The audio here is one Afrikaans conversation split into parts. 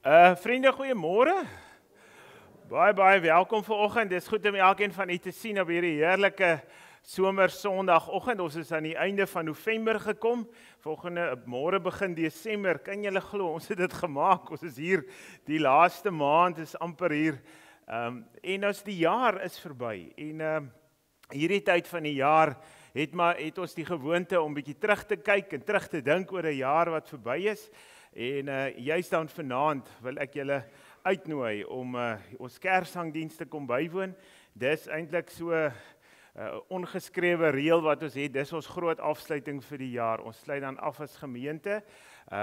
Vriende, goeiemôre. Baie welkom vanoggend. Dis goed om elkeen van u te sien op hierdie heerlike somersondagoggend. Ons is aan die einde van November gekom. Volgende môre begin Desember. Kan julle glo, ons het dit gemaak. Ons is hier die laaste maand is amper hier. En as die jaar is verby en hierdie tyd van die jaar het ons die gewoonte om bietjie terug te kyk en terug te dink oor 'n jaar wat verby is. En juist dan vanaand wil ek julle uitnooi om ons Kerssangdiens te kom bywoon. Dis eintlik so ongeskrewe reël wat ons het. Dis ons groot afsluiting vir die jaar. Ons sluit dan af as gemeente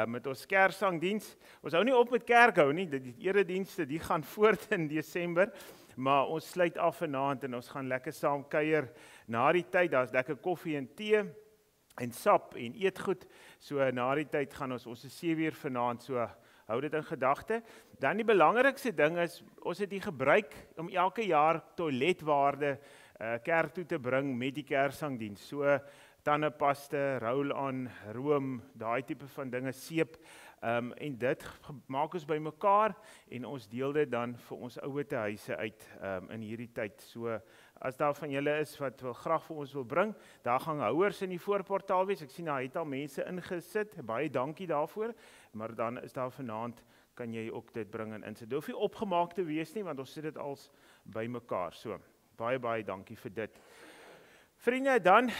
met ons Kerssangdiens. Ons hou nie op met kerk hou nie. Die eredienste die gaan voort in Desember. Maar ons sluit af vanaand en ons gaan lekker saam kuier na die tyd. Daar's lekker koffie en tee en sap en eetgoed. So na die tyd gaan ons is 7 uur vanaand, so hou dit in gedagte. Dan die belangrikste ding is, ons het die gebruik om elke jaar toiletwaarde kerk toe te bring met die Kerssangdiens. So tandepaste, roll-on, room, daai tipe van dinge, seep. En dit maak ons bymekaar en ons deel dit dan vir ons ouete huise uit in hierdie tyd. So as daar van julle is wat graag vir ons wil bring, daar gaan houers in die voorportaal wees. Ek sien daar het al mense ingesit. Baie dankie daarvoor. Maar dan is daar vanaand kan jy ook dit bring en insit. Dit hoef nie opgemaak te wees nie, want ons sit dit als bymekaar. So baie dankie vir dit. Vriende, dan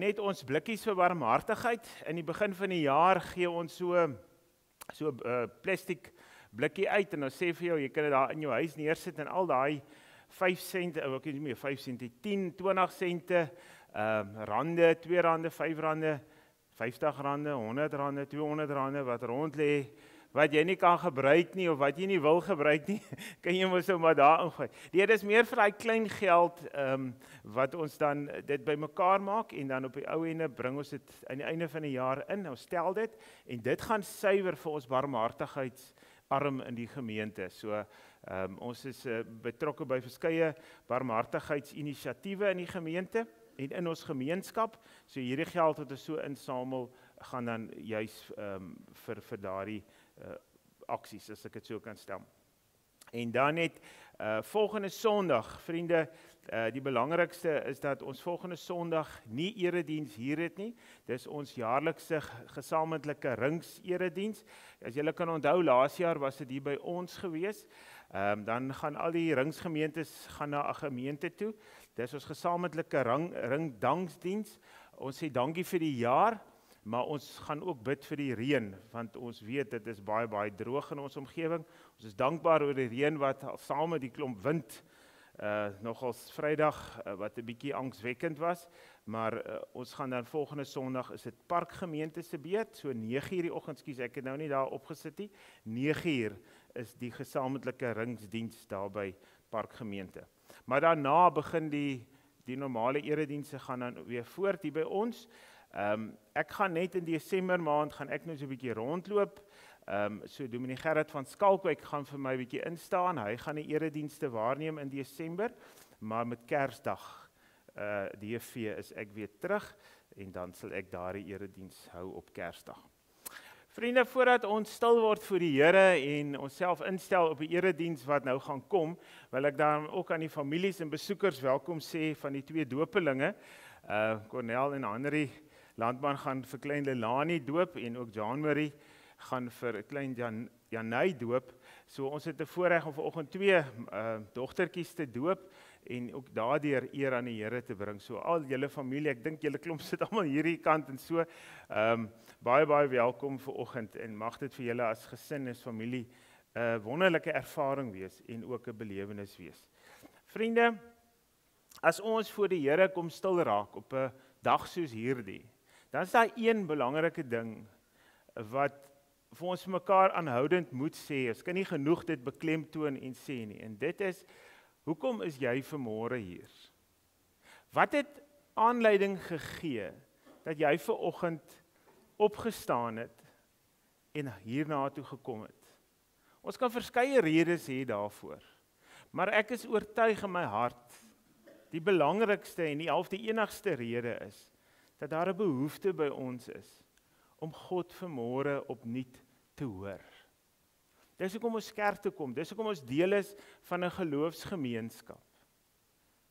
net ons blikkies vir barmhartigheid. In die begin van die jaar gee ons so plastic blikkie uit en ons sê vir jou, jy kan dit daar in jou huis neersit en al daai 5 sent, ek weet nie meer 5 sent, 10, 20 sente, rande, 2 rande, 5 rande, 50 rande, 100 rande, 200 rande wat rond lê, wat jy nie kan gebruik nie of wat jy nie wil gebruik nie, kan jy mos maar daar ingooi. Dit is meer vir daai klein geld wat ons dan dit bymekaar maak en dan op die ou ende bring ons dit aan die einde van die jaar in. Ons stel dit en dit gaan suiwer vir ons barmhartigheidsarm in die gemeente. So ons is betrokke by verskeie barmhartigheidsinisiatiewe in die gemeente en in ons gemeenskap. So hierdie geld wat ons so insamel gaan dan juis vir daardie aksies, as ek dit so kan stel. En dan net volgende Sondag, vriende, die belangrikste is dat ons volgende Sondag nie erediens hier het nie. Dis ons jaarlikse gesamentlike rings erediens. As julle kan onthou, laas jaar was dit hier by ons gewees. Dan gaan al die ringsgemeentes gaan na 'n gemeente toe. Dis ons gesamentlike ringdansdiens. Ons sê dankie vir die jaar, maar ons gaan ook bid vir die reën, want ons weet dit is baie droog in ons omgewing. Ons is dankbaar oor die reën wat saam met die klomp wind nogals Vrydag wat 'n bietjie angswekkend was, maar ons gaan dan volgende Sondag is dit Parkgemeente se beurt, so 9 uur die oggend, ek het nou nie daar opgesit nie. 9 uur is die gesamentlike ringsdiens daar by Parkgemeente. Maar daarna begin die normale eredienste gaan dan weer voort hier by ons. Ek gaan net in Desember maand gaan ek nou so 'n bietjie rondloop. So Dominee Gerrit van Skalkwyk gaan vir my 'n bietjie instaan. Hy gaan die eredienste waarneem in Desember, maar met Kersdag DV is ek weer terug en dan sal ek daardie erediens hou op Kersdag. Vriende, voordat ons stil word voor die Here en onsself instel op die erediens wat nou gaan kom, wil ek dan ook aan die families en besoekers welkom sê van die 2 dopelinge. Cornel en Henry Landman gaan vir klein Lelani doop en ook Jean-Marie gaan vir klein Janay doop. So ons het 'n voorreg om vanoggend 2 dogtertjies te doop en ook daardeur eer aan die Here te bring. So al julle familie, ek dink julle klomp sit almal hierdie kant en so. Baie welkom vanoggend en mag dit vir julle as gesin en familie 'n wonderlike ervaring wees en ook 'n belewenis wees. Vriende, as ons voor die Here kom stil raak op 'n dag soos hierdie, dan is daar een belangrike ding wat vir ons mekaar aanhoudend moet sê. Ons kan nie genoeg dit beklemtoon en sê nie. En dit is, hoekom is jy vanmôre hier? Wat het aanleiding gegee dat jy vanoggend opgestaan het en hierna toe gekom het? Ons kan verskeie redes hê daarvoor. Maar ek is oortuig in my hart, die belangrikste en die enigste rede is, dat daar 'n behoefte by ons is, om God vanmôre opnuut te hoor. Dis hoekom ons kerk toe kom, dis hoekom ons deel is van 'n geloofsgemeenskap.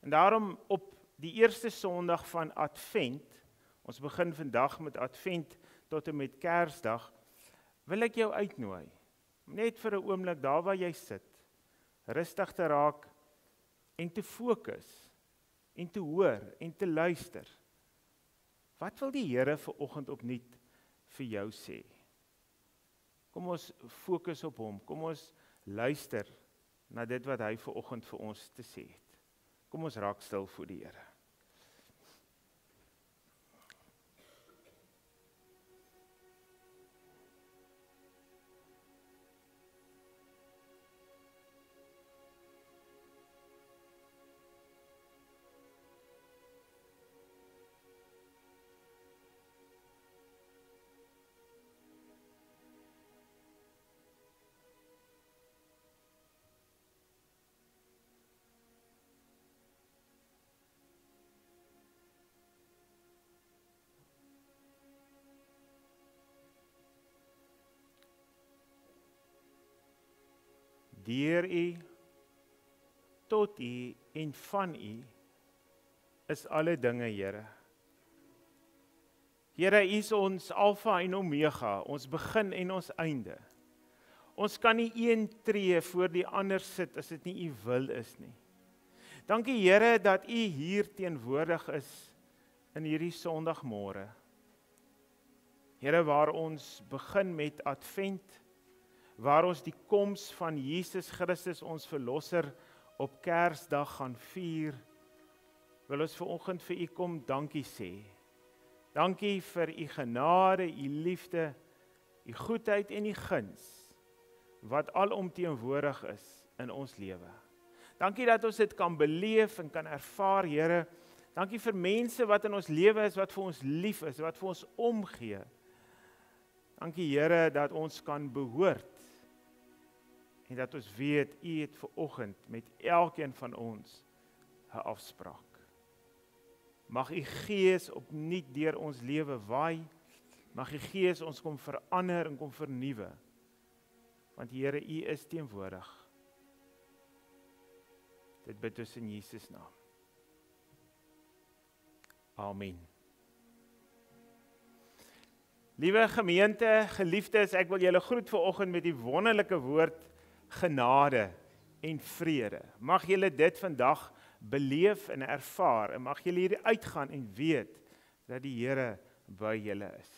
En daarom op die eerste Sondag van Advent, ons begin vandag met Advent tot en met Kersdag, wil ek jou uitnooi, net vir 'n oomblik daar waar jy sit, rustig te raak en te fokus, en te hoor en te luister. Wat wil die Here vanoggend opnuut vir jou sê? Kom ons fokus op hom, kom ons luister na dit wat hy vanoggend vir ons te sê het. Kom ons raak stil voor die Here. Deur U, tot U en van U is alle dinge, Here. Here, U is ons Alfa en Omega, ons begin en ons einde. Ons kan nie een tree voor die ander sit as dit nie U wil is nie. Dankie Here dat U hier teenwoordig is in hierdie Sondagmôre. Here, waar ons begin met Advent, waar ons die koms van Jesus Christus ons verlosser op Kersdag gaan vier, wil ons vanoggend vir U kom dankie sê. Dankie vir U genade, U liefde, U goedheid en U guns, wat alomteenwoordig is in ons lewe. Dankie dat ons dit kan beleef en kan ervaar, Here. Dankie vir mense wat in ons lewe is, wat vir ons lief is, wat vir ons omgee. Dankie Here dat ons kan behoort en dat ons weet, U het vanoggend met elkeen van ons 'n afspraak. Mag U Gees opnuut deur ons lewe waai, mag U Gees ons kom verander en kom vernuwe, want Here, U is teenwoordig. Dit bid ons in Jesus naam. Amen. Liewe gemeente, geliefdes, ek wil julle groet vanoggend met die wonderlike woord genade en vrede. Mag julle dit vandag beleef en ervaar, en mag julle hier uitgaan en weet dat die Here by julle is.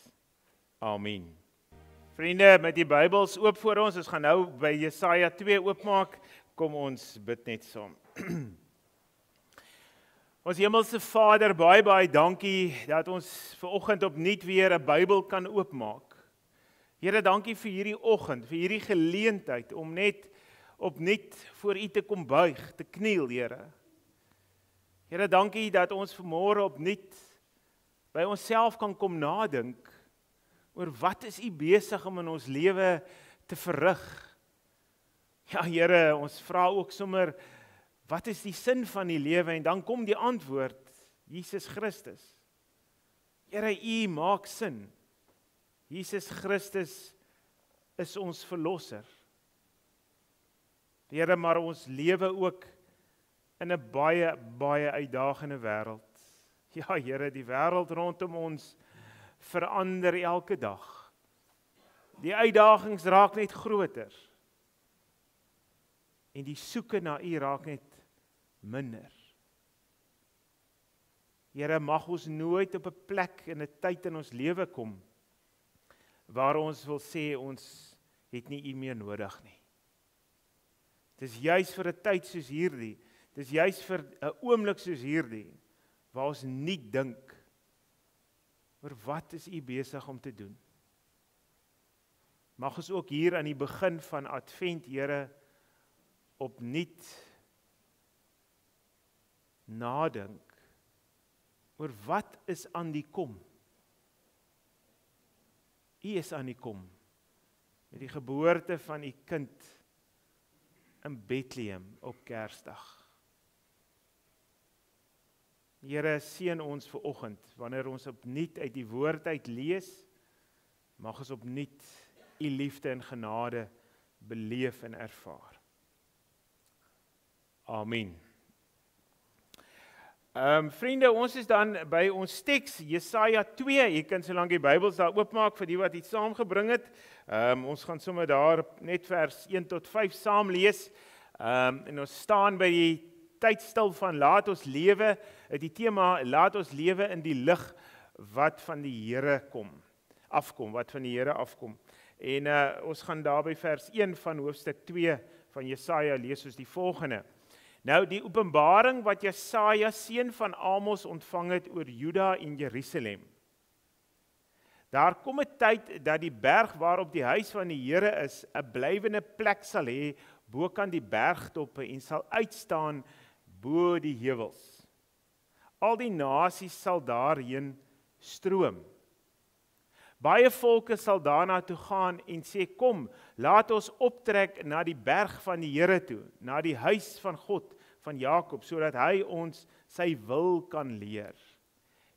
Amen. Vriende, met die Bybels oop voor ons gaan nou by Jesaja 2 oopmaak, kom ons bid net saam. Ons Hemelse Vader, baie dankie dat ons vanoggend opnuut weer 'n Bybel kan oopmaak. Here, dankie vir hierdie oggend, vir hierdie geleentheid om net opnuut voor U te kom buig, te kniel, Here. Here, dankie dat ons vanmôre opnuut by onsself kan kom nadink oor wat is U besig om in ons lewe te verrig. Ja, Here, ons vra ook sommer, wat is die sin van die lewe? En dan kom die antwoord, Jesus Christus. Here, U maak sin. Jesus Christus is ons verlosser. Here, maar ons lewe ook in 'n baie uitdagende wêreld. Ja, Here, die wêreld rondom ons verander elke dag. Die uitdagings raak net groter. En die soeke na U raak net minder. Here, mag ons nooit op 'n plek en 'n tyd in ons lewe kom waar ons wil sê ons het nie U meer nodig nie. Dis juis vir 'n tyd soos hierdie, dis juis vir 'n oomblik soos hierdie, waar ons nie dink oor wat is U besig om te doen. Mag ons ook hier aan die begin van Advent, Here, opnuut nadink oor wat is aan die kom. U is aan die kom met die geboorte van U kind in Bethlehem op Kersdag. Here, seën ons vanoggend wanneer ons opnuut uit die woord uit lees, mag ons opnuut U liefde en genade beleef en ervaar. Amen. Vriende, ons is dan by ons teks, Jesaja 2, jy kan solank die Bybels daar oopmaak vir die wat iets saamgebring het. Ons gaan sommer daar net vers 1 tot 5 saam lees, en ons staan by die tydstil van laat ons lewe, die tema laat ons lewe in die lig wat van die Here afkom, wat van die Here afkom. En ons gaan daar by vers 1 van hoofstuk 2 van Jesaja lees ons die volgende. Nou die openbaring wat Jesaja seun van Amos ontvang het oor Juda en Jerusalem. Daar kom 'n tyd dat die berg waarop die huis van die Here is, 'n blywende plek sal hê bokant die bergtoppe en sal uitstaan bo die heuwels. Al die nasies sal daarheen stroom. Baie volke sal daarna toe gaan en sê, kom, laat ons optrek na die berg van die Here toe, na die huis van God, van Jakob, sodat hy ons sy wil kan leer.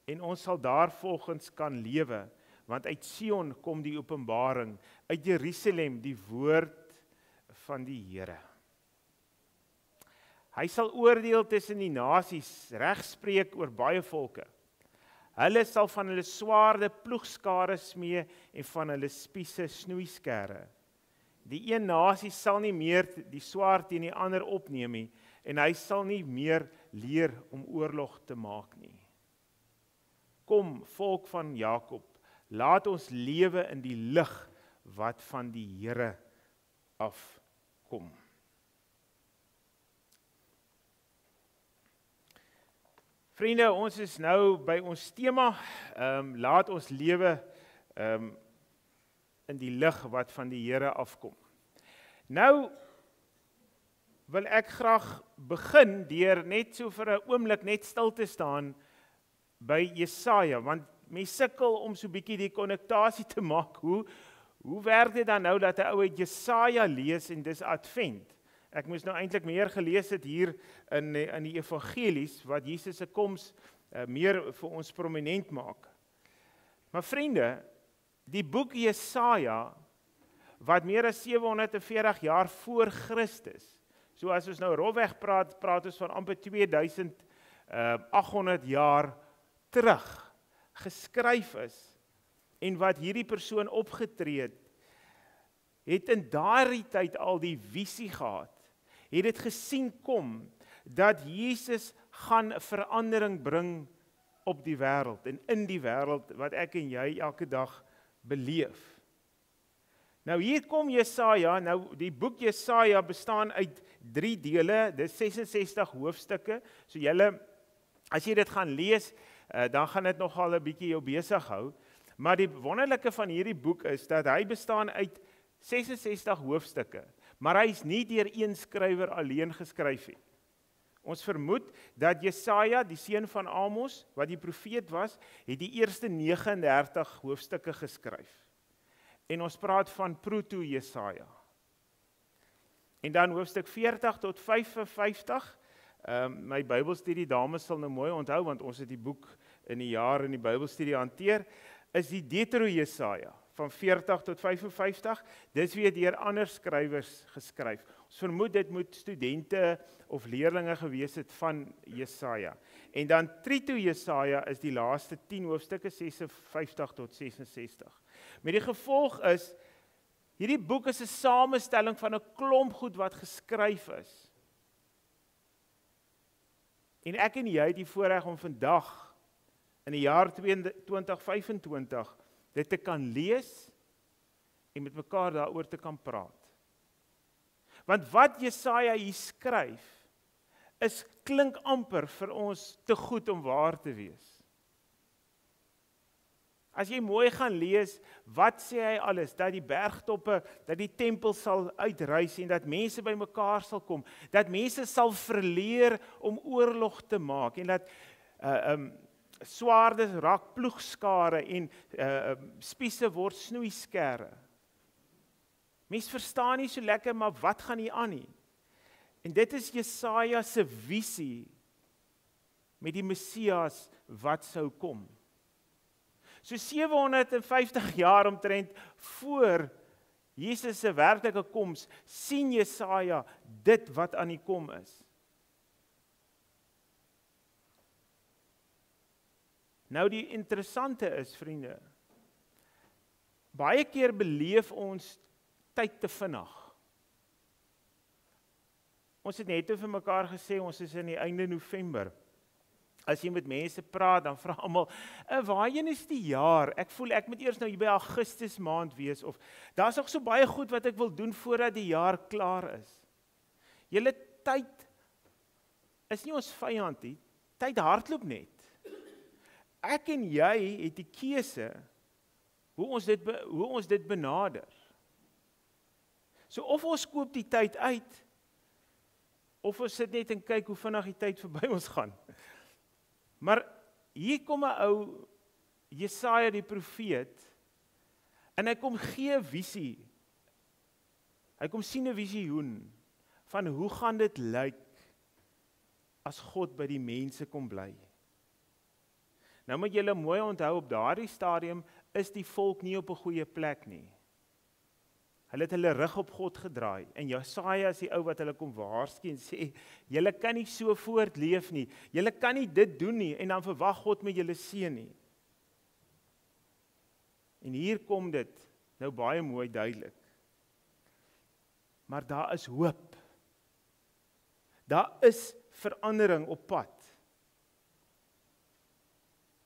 En ons sal daarvolgens kan lewe, want uit Sion kom die openbaring, uit Jerusalem die woord van die Here. Hy sal oordeel tussen die nasies, regspreek oor baie volke. Hulle sal van hulle swaarde ploegskare smee en van hulle spiese snoeiskere. Die een nasie sal nie meer die swaard teen die ander opneem nie, en hy sal nie meer leer om oorlog te maak nie. Kom, volk van Jakob, laat ons lewe in die lig wat van die Here afkom. Vriende, ons is nou by ons tema, laat ons lewe in die lig wat van die Here afkom. Nou wil ek graag begin deur net so vir 'n oomblik net stil te staan by Jesaja, want mens sukkel om so 'n bietjie die konnektasie te maak. Hoe werk dit dan nou dat 'n ou uit Jesaja lees en dis Advent? Ek moes nou eintlik meer gelees het hier in die evangelies wat Jesus se koms meer vir ons prominent maak. Maar vriende, die boek Jesaja wat meer as 740 jaar voor Christus, so as ons nou rofweg praat ons van amper 2800 jaar terug geskryf is en wat hierdie persoon opgetree het in daardie tyd al die visie gehad. Het dit gesien kom dat Jesus gaan verandering bring op die wêreld en in die wêreld wat ek en jy elke dag beleef. Nou hier kom Jesaja, nou die boek Jesaja bestaan uit 3 dele, dis 66 hoofstukke, so julle, as jy dit gaan lees, dan gaan dit nogal 'n bietjie jou besig hou, maar die wonderlike van hierdie boek is dat hy bestaan uit 66 hoofstukke, maar hy is nie deur een skrywer alleen geskryf nie. Ons vermoed dat Jesaja, die seun van Amos, wat die profeet was, het die eerste 39 hoofstukke geskryf. En ons praat van proto-Jesaja. En dan hoofstuk 40 tot 55, my Bybelstudie dames sal nou mooi onthou, want ons het die boek in die jaar in die Bybelstudie hanteer, is die Deutero-Jesaja, van 40 tot 55, dis weer deur ander skrywers geskryf. Ons vermoed dit moet studente of leerlinge gewees het van Jesaja. En dan Trito-Jesaja is die laaste 10 hoofstukke, 56 tot 66. Met die gevolg is, hierdie boek is 'n samestelling van 'n klomp goed wat geskryf is. En ek en jy het die voorreg om vandag, in die jaar 2025, dit te kan lees en met mekaar daaroor te kan praat. Want wat Jesaja hier skryf, klink amper vir ons te goed om waar te wees. As jy mooi gaan lees, wat sê hy alles? Dat die bergtoppe, dat die tempel sal uitrys en dat mense by mekaar sal kom, dat mense sal verleer om oorlog te maak en dat swaarde raak ploegskare en spiese word snoeiskere. Mens verstaan nie so lekker, maar wat gaan hier aan nie? En dit is Jesaja se visie met die Messias wat sou kom. So 750 jaar omtrent voor Jesus se werklike koms, sien Jesaja dit wat aan die kom is. Nou die interessante is, vriende, baie keer beleef ons tyd te vinnig. Ons het net vir mekaar gesê, ons is in die einde November. As jy met mense praat, dan vra almal, waarheen is die jaar? Ek voel ek moet eers nou hier by Augustus maand wees, of daar's nog so baie goed wat ek wil doen voordat die jaar klaar is. Julle tyd is nie ons vyand nie, tyd hardloop net. Ek en jy het die keuse hoe ons dit benader. So of ons koop die tyd uit, of ons sit net en kyk hoe vinnig die tyd verby ons gaan. Maar hier kom 'n ou, Jesaja die profeet, en hy kom gee 'n visie. Hy kom sien 'n visioen van hoe gaan dit lyk as God by die mense kom bly. Nou moet julle mooi onthou, op daardie stadium is die volk nie op 'n goeie plek nie. Hulle het hulle rug op God gedraai, en Jesaja is die ou wat hulle kom waarsku en sê, julle kan nie so voortleef nie, julle kan nie dit doen nie, en dan verwag God met julle seën nie. En hier kom dit nou baie mooi duidelik. Maar daar is hoop. Daar is verandering op pad.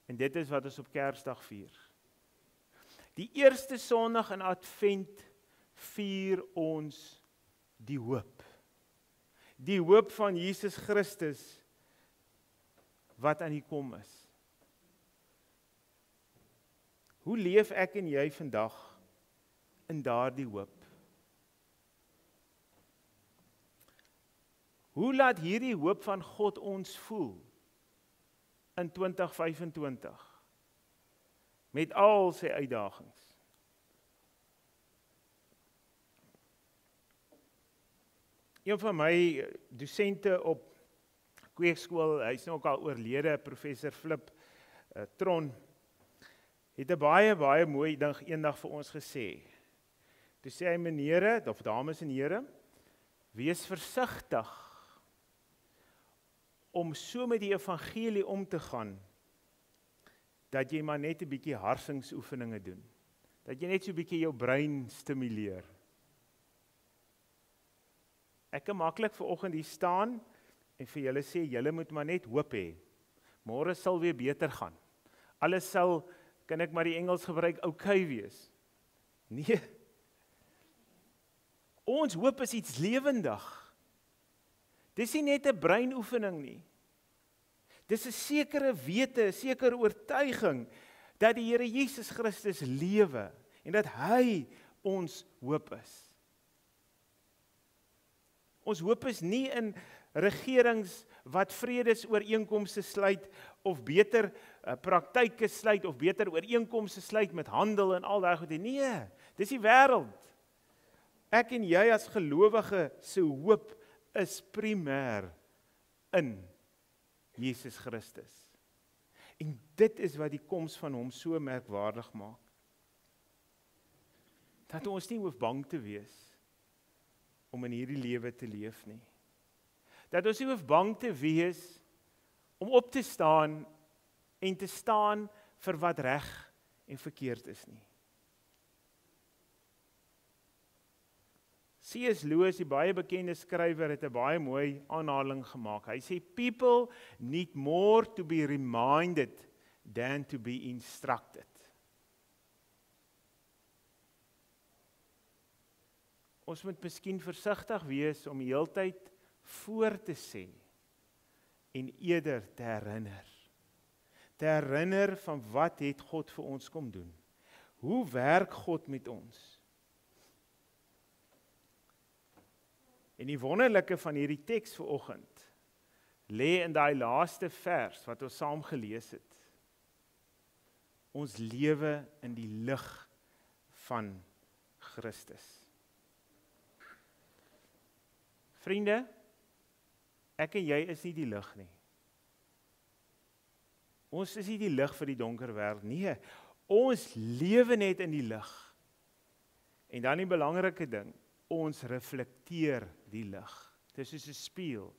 En dit is wat ons op Kersdag vier. Die eerste Sondag in Advent vier ons die hoop. Die hoop van Jesus Christus wat aan die kom is. Hoe leef ek en jy vandag in daardie hoop? Hoe laat hierdie hoop van God ons voel in 2025 met al sy uitdagings? Een van my dosente op kweekskool, hy is nou ook al oorlede, professor Flip Tron, het 'n baie mooi ding eendag vir ons gesê. Toe sê hy, menere, of dames en here, wees versigtig om so met die evangelie om te gaan, dat jy maar net 'n bietjie harsingsoefeninge doen. Dat jy net so 'n bietjie jou brein stimuleer. Ek kan maklik vanoggend hier staan en vir julle sê, julle moet maar net hoop hê. Môre sal weer beter gaan. Alles sal, kan ek maar die Engels gebruik, okay wees. Nee. Ons hoop is iets lewendig. Dis nie net 'n breinoefening nie. Dis 'n sekere wete, 'n sekere oortuiging dat die Here Jesus Christus lewe en dat hy ons hoop is. Ons hoop is nie in regerings wat vredesooreenkomste sluit of beter praktyke sluit of beter ooreenkomste sluit met handel en al daai goed. Nee, dis die wêreld. Ek en jy as gelowige se hoop is primêr in Jesus Christus. En dit is wat die koms van hom so merkwaardig maak. Dat ons nie hoef bang te wees om in hierdie lewe te leef nie. Dat ons nie hoef bang te wees om op te staan en te staan vir wat reg en verkeerd is nie. C.S. Lewis, die baie bekende skrywer, het 'n baie mooi aanhaling gemaak. Hy sê, people need more to be reminded than to be instructed. Ons moet miskien versigtig wees om die heeltyd voor te sê en eerder te herinner. Te herinner van wat het God vir ons kom doen. Hoe werk God met ons? En die wonderlike van hierdie teks vanoggend lê in daai laaste vers wat ons saam gelees het. Ons lewe in die lig van Christus. Vriende, ek en jy is nie die lig nie. Ons is nie die lig vir die donker wêreld nie. Ons lewe net in die lig. En dan die belangrike ding, ons reflekteer die lig. Dit is soos 'n spieël.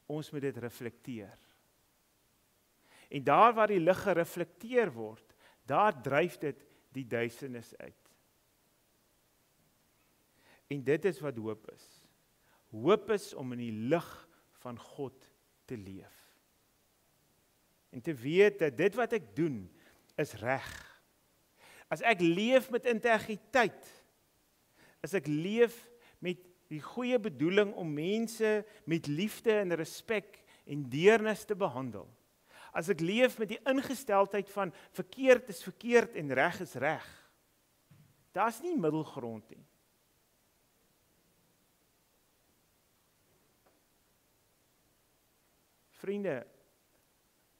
Ons moet dit reflekteer. En daar waar die lig gereflekteer word, daar dryf dit die duisternis uit. En dit is wat hoop is. Hoop is om in die lig van God te leef. En te weet dat dit wat ek doen, is reg. As ek leef met integriteit, as ek leef met die goeie bedoeling om mense met liefde en respek en deernis te behandel, as ek leef met die ingesteldheid van verkeerd is verkeerd en reg is reg, daar's nie middelgrond nie. Vriende,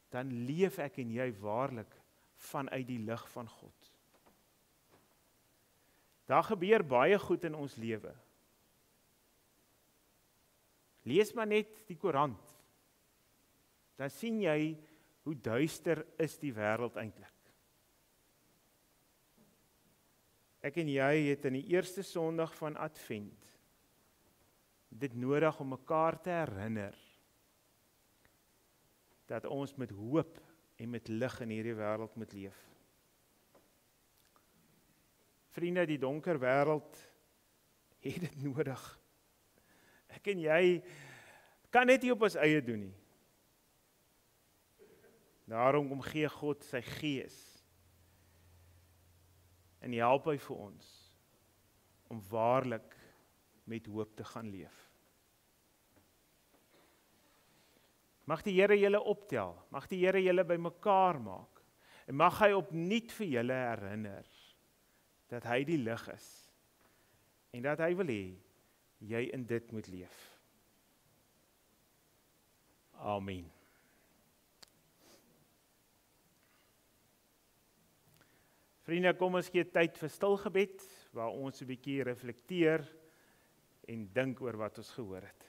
dan leef ek en jy waarlik vanuit die lig van God. Daar gebeur baie goed in ons lewe. Lees maar net die koerant. Dan sien jy hoe duister is die wêreld eintlik. Ek en jy het in die eerste Sondag van Advent dit nodig om mekaar te herinner dat ons met hoop en met lig in hierdie wêreld moet leef. Vriende, die donker wêreld het dit nodig. Ek en jy kan net nie op ons eie doen nie. Daarom gee God sy Gees en help hy vir ons om waarlik met hoop te gaan leef. Mag die Here julle optel, mag die Here julle bymekaar maak en mag hy opnuut vir julle herinner dat hy die lig is en dat hy wil hê jy in dit moet leef. Amen. Vriende, kom ons gee tyd vir stil gebed waar ons 'n bietjie reflekteer en dink oor wat ons gehoor het.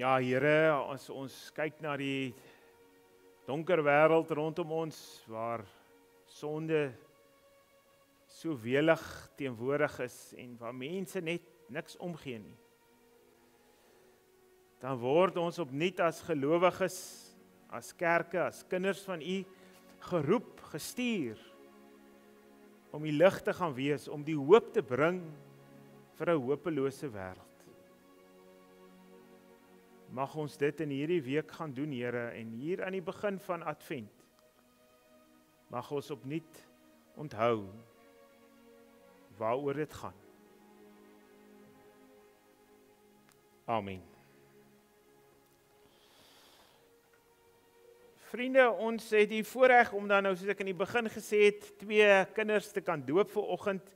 Ja, Here, as ons kyk na die donker wêreld rondom ons, waar sonde so welig teenwoordig is, en waar mense net niks omgee nie, dan word ons opnuut as gelowiges, as kerke, as kinders van U, geroep, gestuur, om die lig te gaan wees, om die hoop te bring, vir 'n hopelose wêreld. Mag ons dit in hierdie week gaan doen, Here, en hier aan die begin van Advent, mag ons opnuut onthou waaroor dit gaan. Amen. Vriende, ons het die voorreg om dan nou, soos ek in die begin gesê het, 2 kinders te kan doop vanoggend.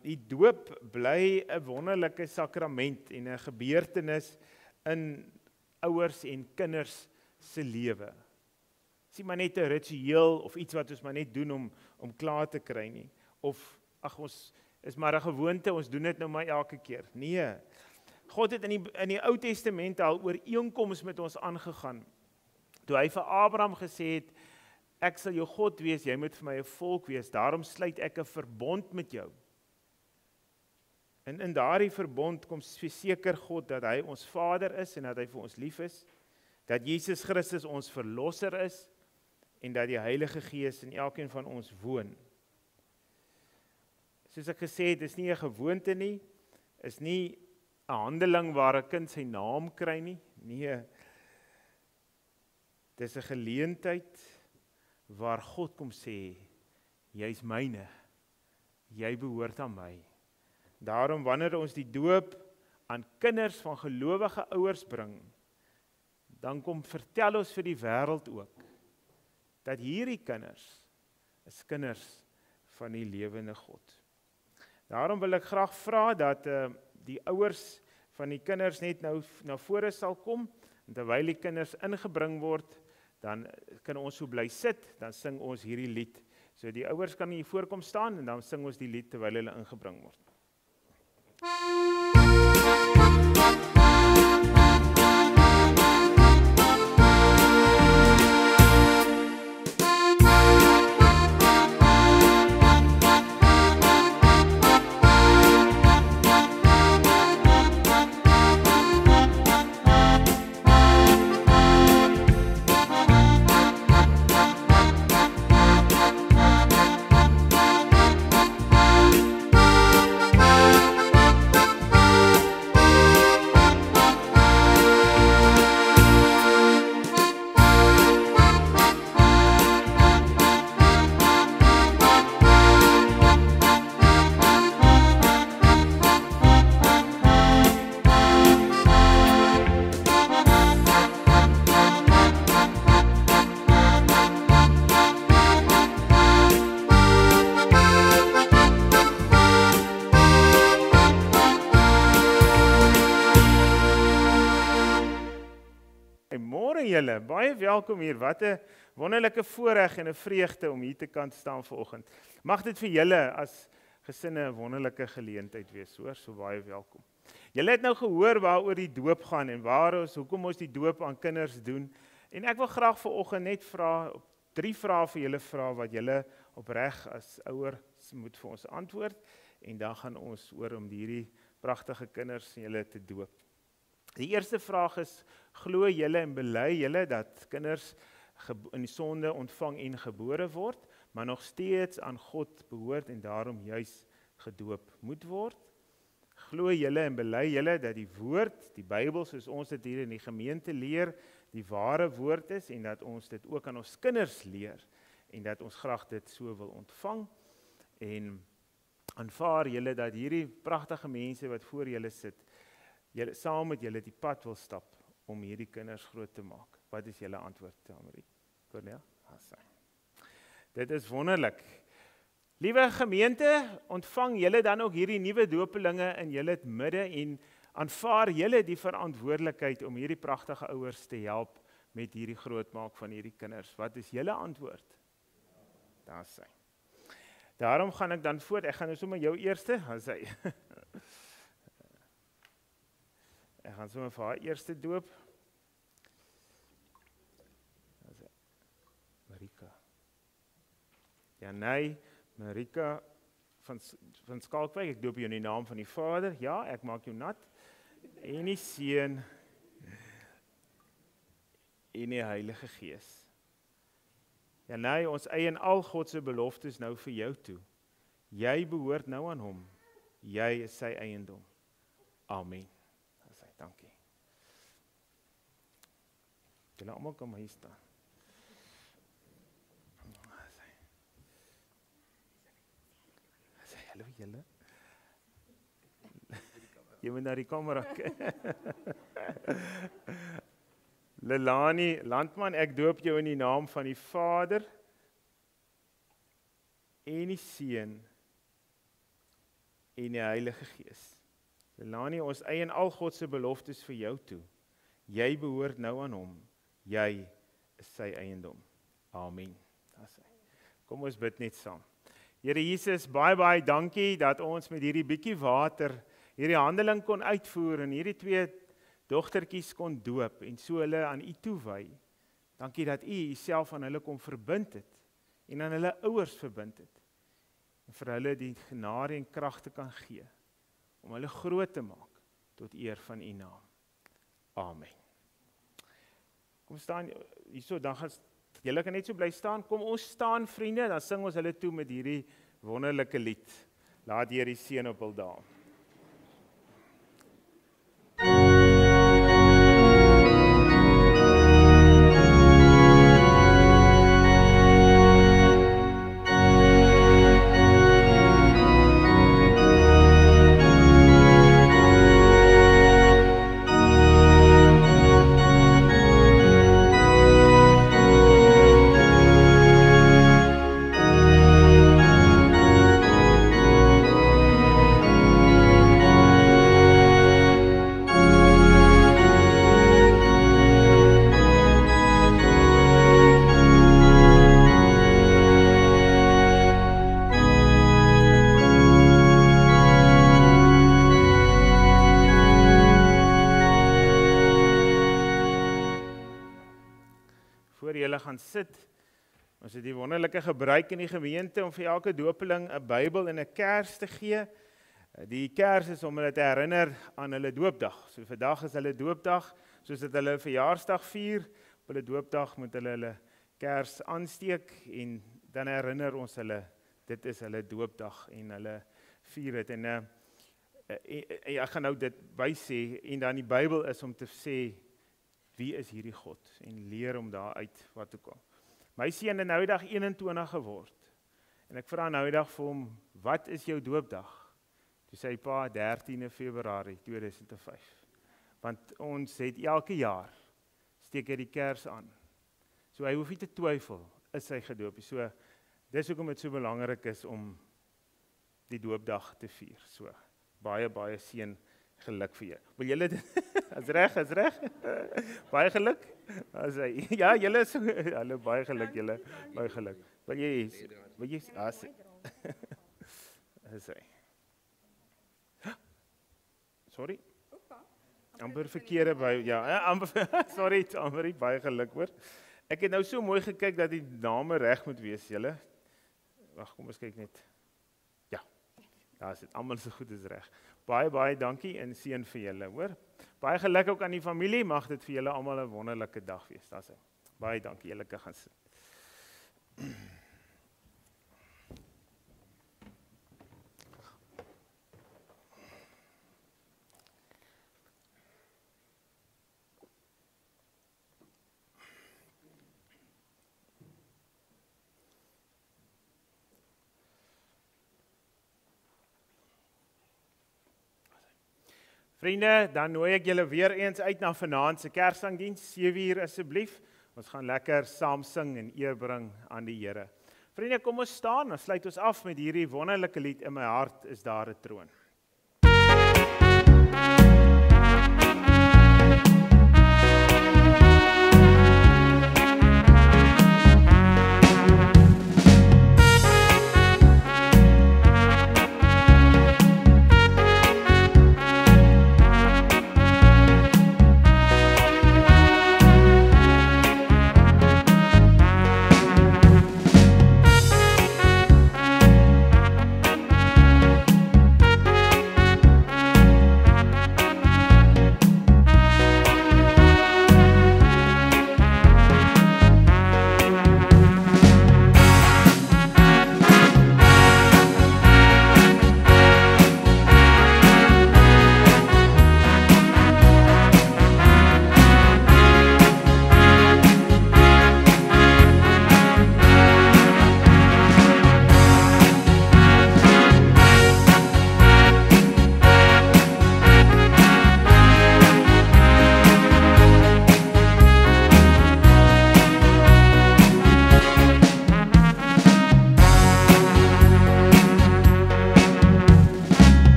Die doop bly 'n wonderlike sakrament en 'n gebeurtenis in ouers en kinders se lewe. Dis nie maar net 'n ritueel of iets wat ons maar net doen om klaar te kry nie. Of ons is maar 'n gewoonte, ons doen dit nou maar elke keer. Nee. God het in die Ou Testament al ooreenkomste met ons aangegaan. Toe hy vir Abraham gesê het, ek sal jou God wees, jy moet vir my 'n volk wees, daarom sluit ek 'n verbond met jou. En in daardie verbond kom verseker God dat hy ons Vader is en dat hy vir ons lief is, dat Jesus Christus ons verlosser is en dat die Heilige Gees in elkeen van ons woon. Soos ek gesê het, is nie 'n gewoonte nie, is nie handeling waar 'n kind sy naam kry nie. Nee, dis 'n geleentheid waar God kom sê, jy's myne, jy behoort aan my. Daarom wanneer ons die doop aan kinders van gelowige ouers bring, dan kom vertel ons vir die wêreld ook, dat hierdie kinders is kinders van die lewende God. Daarom wil ek graag vra dat die ouers van die kinders net nou na vore sal kom, en terwyl die kinders ingebring word, dan kan ons so bly sit, dan sing ons hierdie lied. So die ouers kan hier voorkom staan, en dan sing ons die lied terwyl hulle ingebring word. Julle, baie welkom hier. Wat 'n wonderlike voorreg en 'n vreugde om hier te kan staan vanoggend. Mag dit vir julle as gesinne 'n wonderlike geleentheid wees, hoor, so baie welkom. Julle het nou gehoor waaroor die doop gaan en hoekom ons die doop aan kinders doen. En ek wil graag vanoggend net vra, 3 vrae vir julle vra wat julle opreg as ouers moet vir ons antwoord, en dan gaan ons oor om hierdie pragtige kinders en julle te doop. Die eerste vraag is, glo julle en bely julle dat kinders in die sonde ontvang en gebore word, maar nog steeds aan God behoort en daarom juis gedoop moet word? Glo julle en bely julle dat die woord, die Bybel soos ons dit hier in die gemeente leer, die ware woord is en dat ons dit ook aan ons kinders leer en dat ons graag dit so wil ontvang? En aanvaar julle dat hierdie pragtige mense wat voor julle sit, julle saam met julle die pad wil stap om hierdie kinders groot te maak? Wat is julle antwoord, Tamarie? Cornelia? Dit is wonderlik. Liewe gemeente, ontvang julle dan ook hierdie nuwe doopelinge in julle midde en aanvaar julle die verantwoordelikheid om hierdie pragtige ouers te help met hierdie grootmaak van hierdie kinders? Wat is julle antwoord? Daar is hy. Daarom gaan ek dan voort. Ek gaan nou sommer jou eerste, Ek gaan sommer vir haar eerste doop. Marika. Ja, nee, Marika van Skalkwyk, ek doop jou in die naam van die Vader. Ja, ek maak jou nat. En die Seun en die Heilige Gees. Ja, nee, ons eien al God se beloftes nou vir jou toe. Jy behoort nou aan hom. Jy is sy eiendom. Amen. Dankie. Julle almal kom hier staan. Hallo julle. Jy moet na die kamera kyk. Lelani Landman, ek doop jou in die naam van die Vader en die Seun en die Heilige Gees. Lelani, ons eien al God se beloftes vir jou toe. Jy behoort nou aan hom. Jy is sy eiendom. Amen. Kom ons bid net saam. Here Jesus, baie dankie dat ons met hierdie bietjie water hierdie handeling kon uitvoer en hierdie 2 dogtertjies kon doop en so hulle aan U toewy. Dankie dat U Uself aan hulle kom verbind het en aan hulle ouers verbind het. En vir hulle die genade en krag te kan gee om hulle groot te maak tot eer van U naam. Amen. Kom staan hierso, dan gaan julle kan net so bly staan. Kom ons staan vriende, dan sing ons hulle toe met hierdie wonderlike lied. Laat die Here die seën op hul dae. julle gaan sit. Ons het die wonderlike gebruik in die gemeente om vir elke doopeling 'n Bybel en 'n kers te gee. Die kers is om hulle te herinner aan hulle doopdag. So vandag is hulle doopdag, soos dat hulle 'n verjaarsdag vier. Op hulle doopdag moet hulle kers aansteek en dan herinner ons hulle, dit is hulle doopdag en hulle vier dit. En ek gaan nou dit bysê, en dan die Bybel is om te sê, wie is hierdie God? En leer om daaruit wat te kom. My seun het nou die dag 21 geword. En ek vra nou die dag vir hom, wat is jou doopdag? Toe sê hy, pa, 13 Februarie 2005. Want ons het elke jaar, steek hy die kers aan. So hy hoef nie te twyfel, is hy gedoop. So, dis hoekom dit so belangrik is om die doopdag te vier. So, baie seën, geluk vir jou. Wil julle dit? Is reg? Baie geluk? As hy, ja, julle is, hulle baie geluk, julle, baie geluk. Wil jy, as hy. Sorry? Amper verkeerde by, ja, amper, sorry, amper baie geluk hoor. Ek het nou so mooi gekyk dat die name reg moet wees, julle. Wag, kom ons kyk net. Ja, daar is dit, almal so goed is reg. Baie dankie en seën vir julle, hoor. Baie geluk ook aan die familie, mag dit vir julle almal 'n wonderlike dag wees. Daar's hy. Baie dankie, julle kan gaan sit. Vriende, dan nooi ek julle weer eens uit na vanaand se Kersangdiens, 7:00 asseblief. Ons gaan lekker saam sing en eer bring aan die Here. Vriende, kom ons staan, dan sluit ons af met hierdie wonderlike lied, In my hart is daar 'n troon.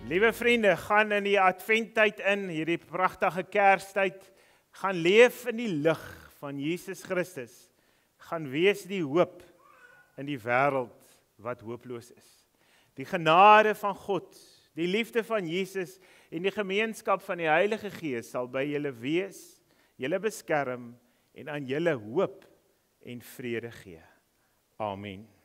Liewe vriende, gaan in die adventtyd in, hierdie pragtige Kerstyd, gaan leef in die lig van Jesus Christus, gaan wees die hoop in die wêreld wat hooploos is. Die genade van God, die liefde van Jesus en die gemeenskap van die Heilige Gees sal by julle wees, julle beskerm en aan julle hoop en vrede gee. Amen.